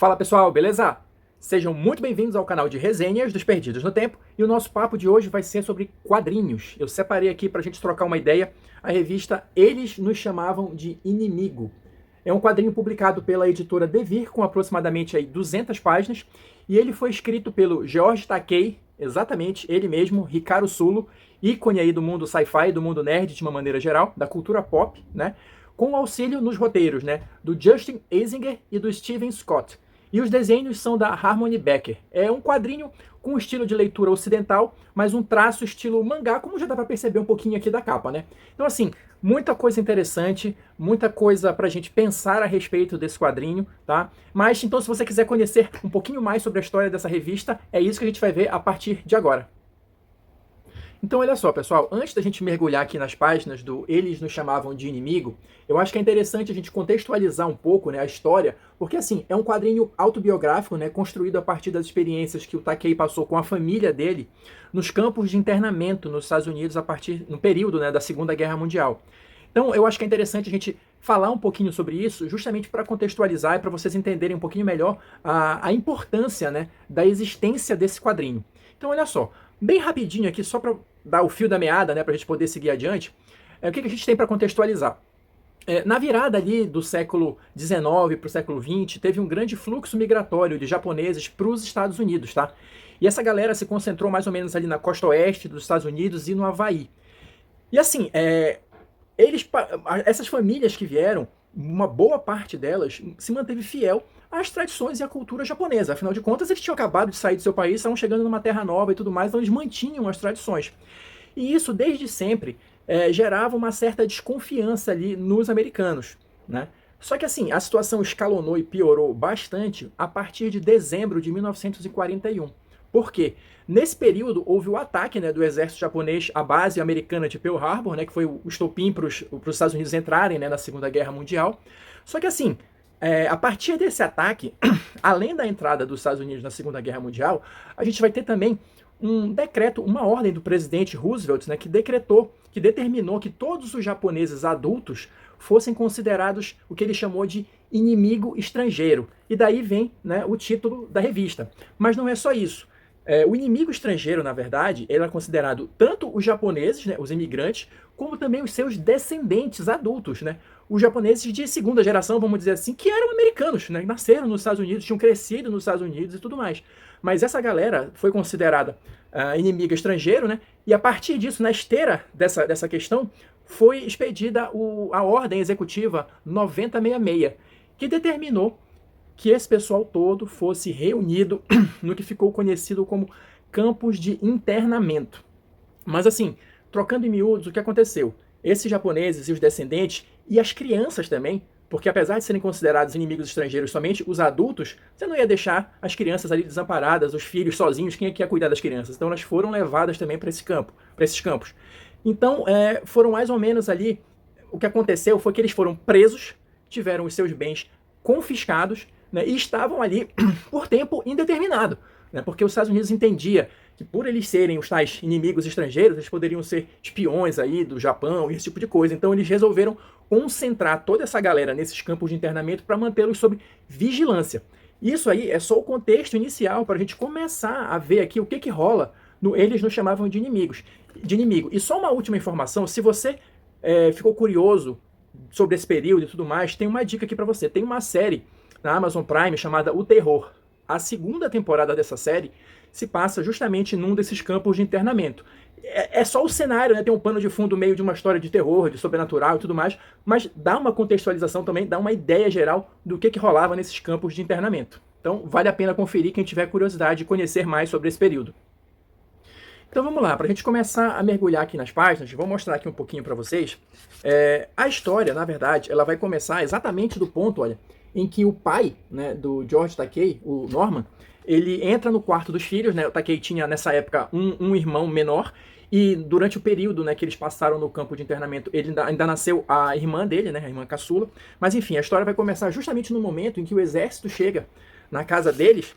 Fala pessoal, beleza? Sejam muito bem-vindos ao canal de resenhas dos Perdidos no Tempo, e o nosso papo de hoje vai ser sobre quadrinhos. Eu separei aqui pra gente trocar uma ideia a revista Eles Nos Chamavam de Inimigo. É um quadrinho publicado pela editora Devir com aproximadamente 200 páginas, e ele foi escrito pelo George Takei, exatamente ele mesmo, Hikaru Sulu, ícone aí do mundo sci-fi, do mundo nerd de uma maneira geral, da cultura pop, né? Com auxílio nos roteiros, né, do Justin Eisinger e do Steven Scott. E os desenhos são da Harmony Becker. É um quadrinho com estilo de leitura ocidental, mas um traço estilo mangá, como já dá para perceber um pouquinho aqui da capa, né? Então, assim, muita coisa interessante, muita coisa pra gente pensar a respeito desse quadrinho, tá? Mas, então, se você quiser conhecer um pouquinho mais sobre a história dessa revista, é isso que a gente vai ver a partir de agora. Então, olha só, pessoal, antes da gente mergulhar aqui nas páginas do Eles Nos Chamavam de Inimigo, eu acho que é interessante a gente contextualizar um pouco, né, a história, porque, assim, é um quadrinho autobiográfico, né, construído a partir das experiências que o Takei passou com a família dele nos campos de internamento nos Estados Unidos no período, né, da Segunda Guerra Mundial. Então, eu acho que é interessante a gente falar um pouquinho sobre isso, justamente para contextualizar e para vocês entenderem um pouquinho melhor a importância, né, da existência desse quadrinho. Então, olha só, bem rapidinho aqui, só para dar o fio da meada, né, para a gente poder seguir adiante, o que a gente tem para contextualizar? Na virada ali do século XIX para o século XX, teve um grande fluxo migratório de japoneses para os Estados Unidos, tá? E essa galera se concentrou mais ou menos ali na costa oeste dos Estados Unidos e no Havaí. E assim, essas famílias que vieram, uma boa parte delas se manteve fiel às tradições e à cultura japonesa. Afinal de contas, eles tinham acabado de sair do seu país, estavam chegando numa terra nova e tudo mais, então eles mantinham as tradições. E isso, desde sempre, gerava uma certa desconfiança ali nos americanos, né? Só que assim, a situação escalonou e piorou bastante a partir de dezembro de 1941. Por quê? Nesse período houve o ataque, né, do exército japonês à base americana de Pearl Harbor, né, que foi o estopim para os Estados Unidos entrarem, né, na Segunda Guerra Mundial. Só que assim, a partir desse ataque, além da entrada dos Estados Unidos na Segunda Guerra Mundial, a gente vai ter também um decreto, uma ordem do presidente Roosevelt, né, que determinou que todos os japoneses adultos fossem considerados o que ele chamou de inimigo estrangeiro. E daí vem, né, o título da revista. Mas não é só isso. O inimigo estrangeiro, na verdade, ele é considerado tanto os japoneses, né, os imigrantes, como também os seus descendentes adultos, né? Os japoneses de segunda geração, vamos dizer assim, que eram americanos, né? Nasceram nos Estados Unidos, tinham crescido nos Estados Unidos e tudo mais. Mas essa galera foi considerada inimigo estrangeiro, né? E a partir disso, na esteira dessa questão, foi expedida a ordem executiva 9066, que determinou que esse pessoal todo fosse reunido no que ficou conhecido como campos de internamento. Mas assim, trocando em miúdos, o que aconteceu? Esses japoneses e os descendentes, e as crianças também, porque apesar de serem considerados inimigos estrangeiros somente os adultos, você não ia deixar as crianças ali desamparadas, os filhos sozinhos, quem é que ia cuidar das crianças? Então elas foram levadas também para esses campos. Então foram mais ou menos ali, o que aconteceu foi que eles foram presos, tiveram os seus bens confiscados, né, e estavam ali por tempo indeterminado, né, porque os Estados Unidos entendia que por eles serem os tais inimigos estrangeiros, eles poderiam ser espiões aí do Japão e esse tipo de coisa. Então eles resolveram concentrar toda essa galera nesses campos de internamento para mantê-los sob vigilância. Isso aí é só o contexto inicial para a gente começar a ver aqui o que rola. Eles nos chamavam de inimigo. E só uma última informação, se você ficou curioso sobre esse período e tudo mais, tem uma dica aqui para você. Tem uma série na Amazon Prime chamada O Terror. A segunda temporada dessa série se passa justamente num desses campos de internamento. É só o cenário, né? Tem um pano de fundo meio de uma história de terror, de sobrenatural e tudo mais, mas dá uma contextualização também, dá uma ideia geral do que rolava nesses campos de internamento. Então vale a pena conferir quem tiver curiosidade de conhecer mais sobre esse período. Então vamos lá, para a gente começar a mergulhar aqui nas páginas, vou mostrar aqui um pouquinho para vocês. A história, na verdade, ela vai começar exatamente do ponto, olha, em que o pai, né, do George Takei, o Norman, ele entra no quarto dos filhos, né? O Takei tinha nessa época um irmão menor, e durante o período, né, que eles passaram no campo de internamento, ele ainda nasceu a irmã dele, né, a irmã caçula. Mas enfim, a história vai começar justamente no momento em que o exército chega na casa deles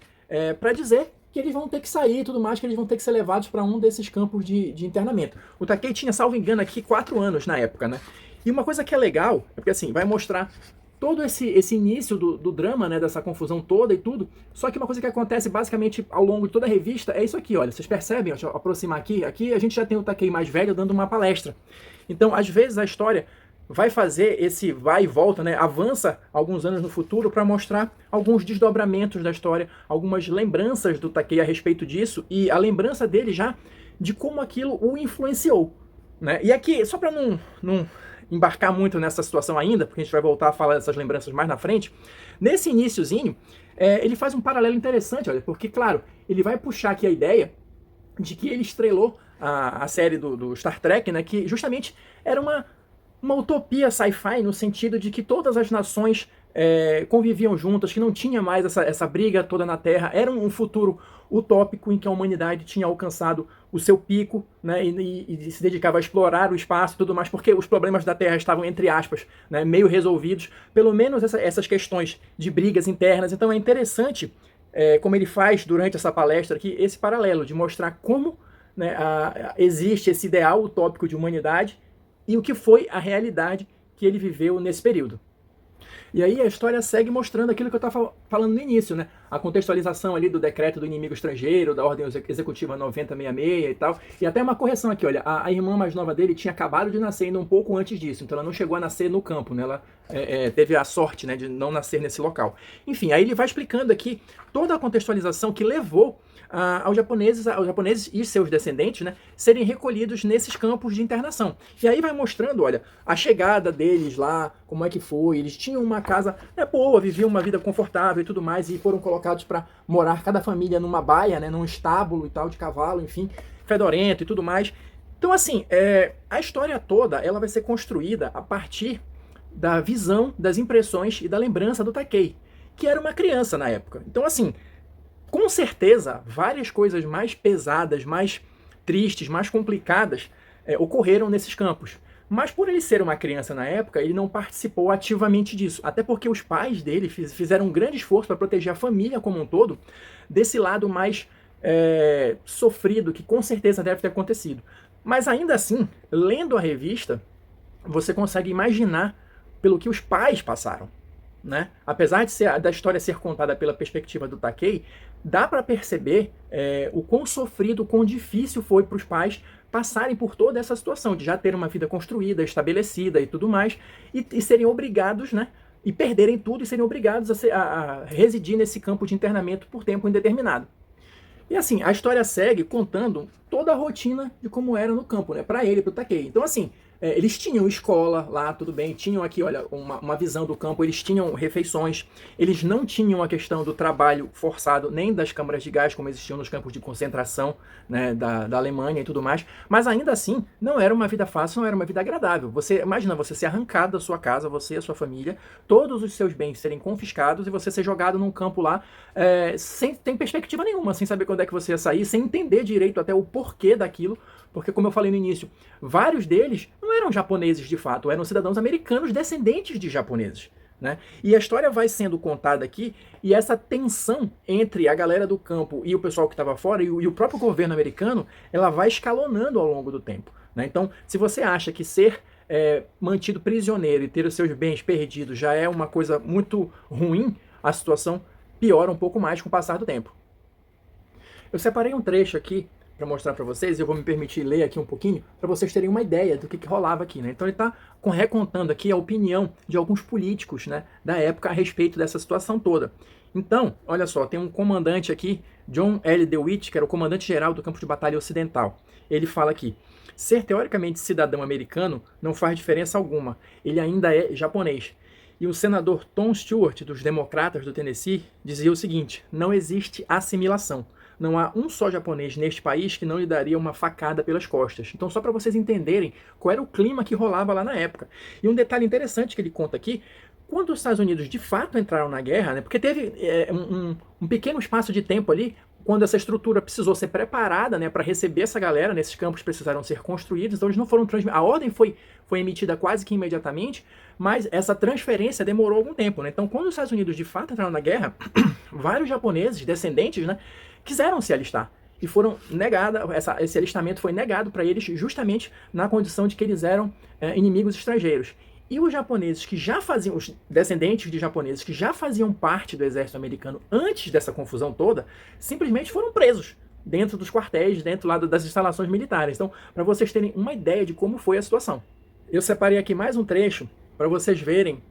para dizer que eles vão ter que sair e tudo mais, que eles vão ter que ser levados para um desses campos de internamento. O Takei tinha, salvo engano, aqui 4 anos na época, né? E uma coisa que é legal, é porque assim, vai mostrar todo esse início do drama, né, dessa confusão toda e tudo. Só que uma coisa que acontece basicamente ao longo de toda a revista é isso aqui, olha, vocês percebem? Deixa eu aproximar aqui. Aqui a gente já tem o Takei mais velho dando uma palestra. Então, às vezes a história vai fazer esse vai e volta, né, avança alguns anos no futuro para mostrar alguns desdobramentos da história, algumas lembranças do Takei a respeito disso e a lembrança dele já de como aquilo o influenciou, né? E aqui, só para não embarcar muito nessa situação ainda, porque a gente vai voltar a falar dessas lembranças mais na frente, nesse iniciozinho, ele faz um paralelo interessante, olha, porque, claro, ele vai puxar aqui a ideia de que ele estrelou a série do Star Trek, né, que justamente era uma utopia sci-fi no sentido de que todas as nações conviviam juntas, que não tinha mais essa briga toda na Terra, era um futuro utópico em que a humanidade tinha alcançado o seu pico, né, e se dedicava a explorar o espaço e tudo mais, porque os problemas da Terra estavam, entre aspas, né, meio resolvidos, pelo menos essas questões de brigas internas. Então é interessante, como ele faz durante essa palestra aqui, esse paralelo de mostrar como, né, existe esse ideal utópico de humanidade e o que foi a realidade que ele viveu nesse período. E aí a história segue mostrando aquilo que eu estava falando no início, né? A contextualização ali do decreto do inimigo estrangeiro, da ordem executiva 9066 e tal. E até uma correção aqui, olha, a irmã mais nova dele tinha acabado de nascer ainda um pouco antes disso, então ela não chegou a nascer no campo, né? Ela teve a sorte, né, de não nascer nesse local. Enfim, aí ele vai explicando aqui toda a contextualização que levou aos japoneses e seus descendentes, né, serem recolhidos nesses campos de internação. E aí vai mostrando, olha, a chegada deles lá, como é que foi. Eles tinham uma casa boa, viviam uma vida confortável e tudo mais, e foram colocados para morar, cada família numa baia, né, num estábulo e tal, de cavalo, enfim, fedorento e tudo mais. Então, assim, a história toda ela vai ser construída a partir da visão, das impressões e da lembrança do Takei, que era uma criança na época. Então, assim, com certeza, várias coisas mais pesadas, mais tristes, mais complicadas ocorreram nesses campos. Mas por ele ser uma criança na época, ele não participou ativamente disso. Até porque os pais dele fizeram um grande esforço para proteger a família como um todo desse lado mais sofrido, que com certeza deve ter acontecido. Mas ainda assim, lendo a revista, você consegue imaginar pelo que os pais passaram, né? Apesar da história ser contada pela perspectiva do Takei, dá para perceber o quão sofrido, o quão difícil foi para os pais passarem por toda essa situação de já ter uma vida construída, estabelecida e tudo mais, e serem obrigados, né, e perderem tudo e serem obrigados a residir nesse campo de internamento por tempo indeterminado. E assim, a história segue contando toda a rotina de como era no campo, né, para ele, para o Takei. Então assim, eles tinham escola lá, tudo bem, tinham aqui, olha, uma visão do campo, eles tinham refeições, eles não tinham a questão do trabalho forçado, nem das câmaras de gás, como existiam nos campos de concentração, né, da Alemanha e tudo mais, mas ainda assim, não era uma vida fácil, não era uma vida agradável. Você imagina você ser arrancado da sua casa, você e a sua família, todos os seus bens serem confiscados e você ser jogado num campo lá sem ter perspectiva nenhuma, sem saber quando é que você ia sair, sem entender direito até o porquê daquilo, porque como eu falei no início, vários deles não eram japoneses de fato, eram cidadãos americanos descendentes de japoneses, né? E a história vai sendo contada aqui, e essa tensão entre a galera do campo e o pessoal que estava fora, e o próprio governo americano, ela vai escalonando ao longo do tempo, né? Então, se você acha que ser mantido prisioneiro e ter os seus bens perdidos já é uma coisa muito ruim, a situação piora um pouco mais com o passar do tempo. Eu separei um trecho aqui para mostrar para vocês, e eu vou me permitir ler aqui um pouquinho, para vocês terem uma ideia do que rolava aqui, né? Então ele está recontando aqui a opinião de alguns políticos, né, da época a respeito dessa situação toda. Então, olha só, tem um comandante aqui, John L. DeWitt, que era o comandante-geral do campo de batalha ocidental. Ele fala aqui: ser teoricamente cidadão americano não faz diferença alguma, ele ainda é japonês. E o senador Tom Stewart, dos Democratas do Tennessee, dizia o seguinte: não existe assimilação. Não há um só japonês neste país que não lhe daria uma facada pelas costas. Então, só para vocês entenderem qual era o clima que rolava lá na época. E um detalhe interessante que ele conta aqui: quando os Estados Unidos de fato entraram na guerra, né, porque teve um pequeno espaço de tempo ali, quando essa estrutura precisou ser preparada, né, para receber essa galera, nesses campos precisaram ser construídos, então eles não foram transmitidos. A ordem foi emitida quase que imediatamente, mas essa transferência demorou algum tempo, né? Então, quando os Estados Unidos de fato entraram na guerra, vários japoneses, descendentes, né, quiseram se alistar. E foram negados, esse alistamento foi negado para eles justamente na condição de que eles eram inimigos estrangeiros. E os japoneses que já faziam, os descendentes de japoneses que já faziam parte do exército americano antes dessa confusão toda, simplesmente foram presos dentro dos quartéis, dentro lá das instalações militares. Então, para vocês terem uma ideia de como foi a situação. Eu separei aqui mais um trecho para vocês verem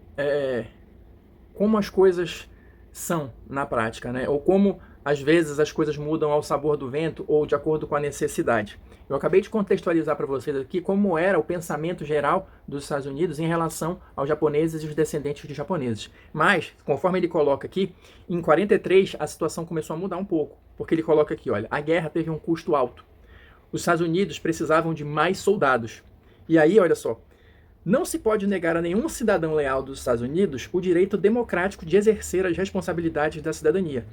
como as coisas são na prática, né? Ou como às vezes as coisas mudam ao sabor do vento ou de acordo com a necessidade. Eu acabei de contextualizar para vocês aqui como era o pensamento geral dos Estados Unidos em relação aos japoneses e os descendentes de japoneses. Mas, conforme ele coloca aqui, em 43 a situação começou a mudar um pouco, porque ele coloca aqui, olha, a guerra teve um custo alto. Os Estados Unidos precisavam de mais soldados. E aí, olha só, não se pode negar a nenhum cidadão leal dos Estados Unidos o direito democrático de exercer as responsabilidades da cidadania,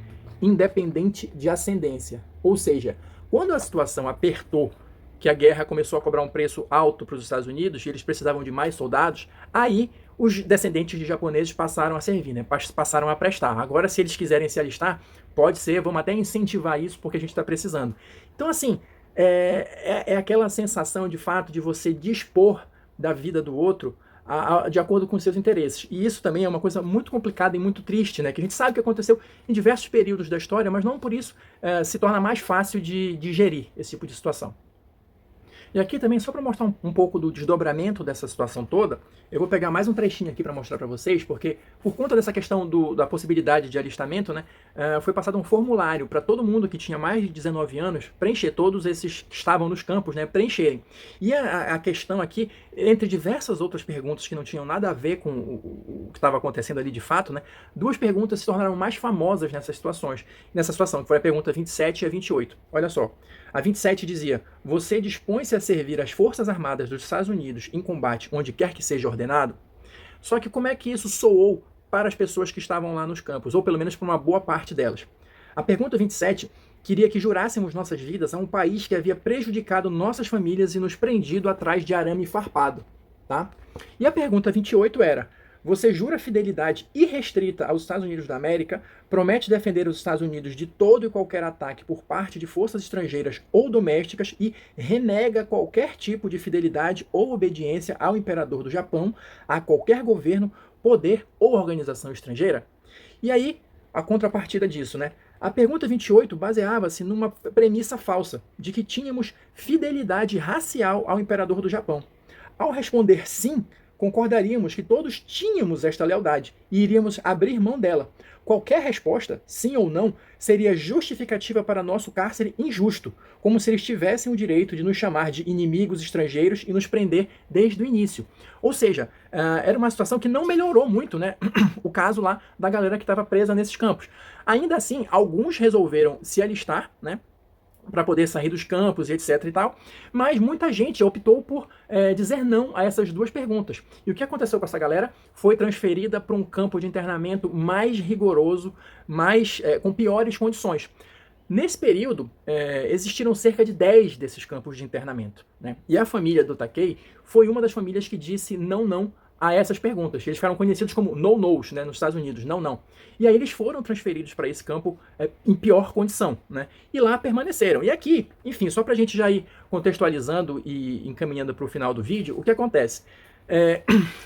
independente de ascendência. Ou seja, quando a situação apertou, que a guerra começou a cobrar um preço alto para os Estados Unidos e eles precisavam de mais soldados, aí os descendentes de japoneses passaram a servir, né? Passaram a prestar. Agora, se eles quiserem se alistar, pode ser, vamos até incentivar isso porque a gente está precisando. Então, assim, é aquela sensação de fato de você dispor da vida do outro de acordo com os seus interesses. E isso também é uma coisa muito complicada e muito triste, né? Que a gente sabe que aconteceu em diversos períodos da história, mas não por isso se torna mais fácil de digerir esse tipo de situação. E aqui também, só para mostrar um pouco do desdobramento dessa situação toda, eu vou pegar mais um trechinho aqui para mostrar para vocês, porque por conta dessa questão da possibilidade de alistamento, né, foi passado um formulário para todo mundo que tinha mais de 19 anos preencher, todos esses que estavam nos campos, né, preencherem. E a questão aqui, entre diversas outras perguntas que não tinham nada a ver com o que estava acontecendo ali de fato, né, duas perguntas se tornaram mais famosas nessa situação, que foi a pergunta 27 e a 28. Olha só. A 27 dizia: você dispõe-se a servir as Forças Armadas dos Estados Unidos em combate onde quer que seja ordenado? Só que como é que isso soou para as pessoas que estavam lá nos campos, ou pelo menos para uma boa parte delas? A pergunta 27 queria que jurássemos nossas vidas a um país que havia prejudicado nossas famílias e nos prendido atrás de arame farpado, tá? E a pergunta 28 era: você jura fidelidade irrestrita aos Estados Unidos da América, promete defender os Estados Unidos de todo e qualquer ataque por parte de forças estrangeiras ou domésticas e renega qualquer tipo de fidelidade ou obediência ao imperador do Japão, a qualquer governo, poder ou organização estrangeira? E aí, a contrapartida disso, né? A pergunta 28 baseava-se numa premissa falsa, de que tínhamos fidelidade racial ao imperador do Japão. Ao responder sim, concordaríamos que todos tínhamos esta lealdade e iríamos abrir mão dela. Qualquer resposta, sim ou não, seria justificativa para nosso cárcere injusto, como se eles tivessem o direito de nos chamar de inimigos estrangeiros e nos prender desde o início. Ou seja, era uma situação que não melhorou muito, né? O caso lá da galera que estava presa nesses campos. Ainda assim, alguns resolveram se alistar, né, para poder sair dos campos e etc e tal, mas muita gente optou por dizer não a essas duas perguntas. E o que aconteceu com essa galera foi transferida para um campo de internamento mais rigoroso, com piores condições. Nesse período, existiram cerca de 10 desses campos de internamento, né? E a família do Takei foi uma das famílias que disse não a essas perguntas. Eles ficaram conhecidos como no-nos, né, nos Estados Unidos, não. E aí eles foram transferidos para esse campo em pior condição, né? E lá permaneceram. E aqui, enfim, só para a gente já ir contextualizando e encaminhando para o final do vídeo, o que acontece?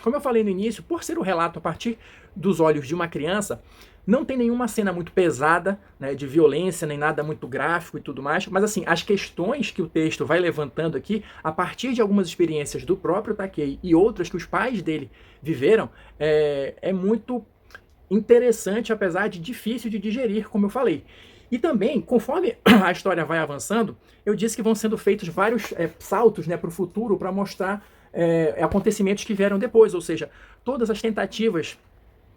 Como eu falei no início, por ser o relato a partir dos olhos de uma criança, não tem nenhuma cena muito pesada, né, de violência, nem nada muito gráfico e tudo mais, mas assim, as questões que o texto vai levantando aqui, a partir de algumas experiências do próprio Takei e outras que os pais dele viveram, é muito interessante, apesar de difícil de digerir, como eu falei. E também, conforme a história vai avançando, eu disse que vão sendo feitos vários saltos, né, para o futuro, para mostrar acontecimentos que vieram depois, ou seja, todas as tentativas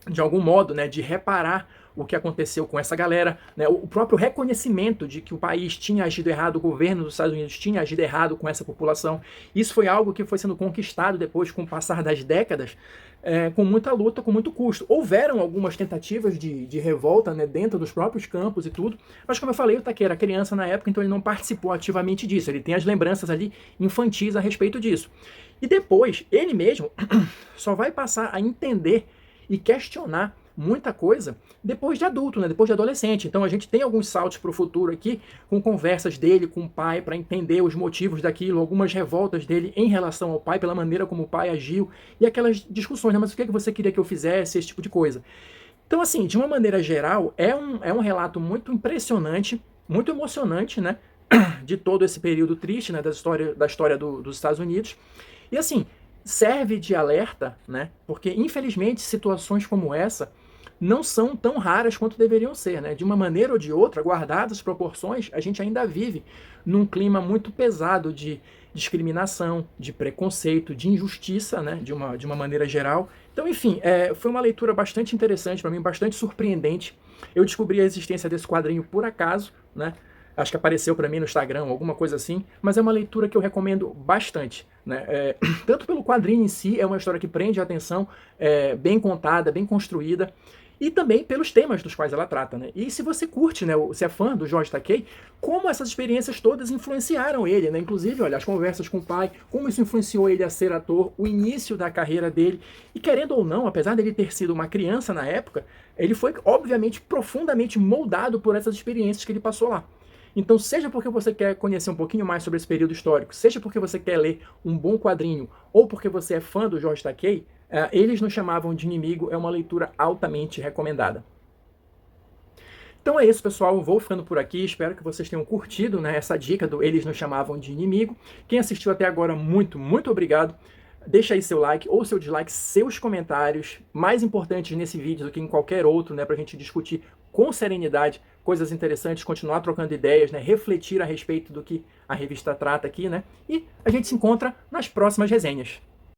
de algum modo, né, de reparar o que aconteceu com essa galera, né, o próprio reconhecimento de que o país tinha agido errado, o governo dos Estados Unidos tinha agido errado com essa população. Isso foi algo que foi sendo conquistado depois, com o passar das décadas, com muita luta, com muito custo. Houveram algumas tentativas de revolta, né, dentro dos próprios campos e tudo, mas como eu falei, o Takei era criança na época, então ele não participou ativamente disso, ele tem as lembranças ali infantis a respeito disso. E depois, ele mesmo só vai passar a entender e questionar muita coisa depois de adulto, né? Depois de adolescente. Então a gente tem alguns saltos para o futuro aqui, com conversas dele com o pai para entender os motivos daquilo, algumas revoltas dele em relação ao pai, pela maneira como o pai agiu, e aquelas discussões, né? Mas o que você queria que eu fizesse, esse tipo de coisa. Então, assim, de uma maneira geral, é um relato muito impressionante, muito emocionante, né? De todo esse período triste, né? Da história dos Estados Unidos. E, assim, serve de alerta, né? Porque, infelizmente, situações como essa não são tão raras quanto deveriam ser, né? De uma maneira ou de outra, guardadas as proporções, a gente ainda vive num clima muito pesado de discriminação, de preconceito, de injustiça, né? De uma maneira geral. Então, enfim, foi uma leitura bastante interessante para mim, bastante surpreendente. Eu descobri a existência desse quadrinho por acaso, né? Acho que apareceu para mim no Instagram, alguma coisa assim, mas é uma leitura que eu recomendo bastante, né? Tanto pelo quadrinho em si, é uma história que prende a atenção, bem contada, bem construída, e também pelos temas dos quais ela trata, né? E se você curte, né, se é fã do George Takei, como essas experiências todas influenciaram ele, né? Inclusive, olha, as conversas com o pai, como isso influenciou ele a ser ator, o início da carreira dele, e querendo ou não, apesar dele ter sido uma criança na época, ele foi, obviamente, profundamente moldado por essas experiências que ele passou lá. Então, seja porque você quer conhecer um pouquinho mais sobre esse período histórico, seja porque você quer ler um bom quadrinho, ou porque você é fã do George Takei, Eles Nos Chamavam de Inimigo é uma leitura altamente recomendada. Então é isso, pessoal. Eu vou ficando por aqui. Espero que vocês tenham curtido, né, essa dica do Eles Nos Chamavam de Inimigo. Quem assistiu até agora, muito, muito obrigado. Deixa aí seu like ou seu dislike, seus comentários, mais importantes nesse vídeo do que em qualquer outro, né, pra gente discutir com serenidade coisas interessantes, continuar trocando ideias, né, refletir a respeito do que a revista trata aqui, né, e a gente se encontra nas próximas resenhas.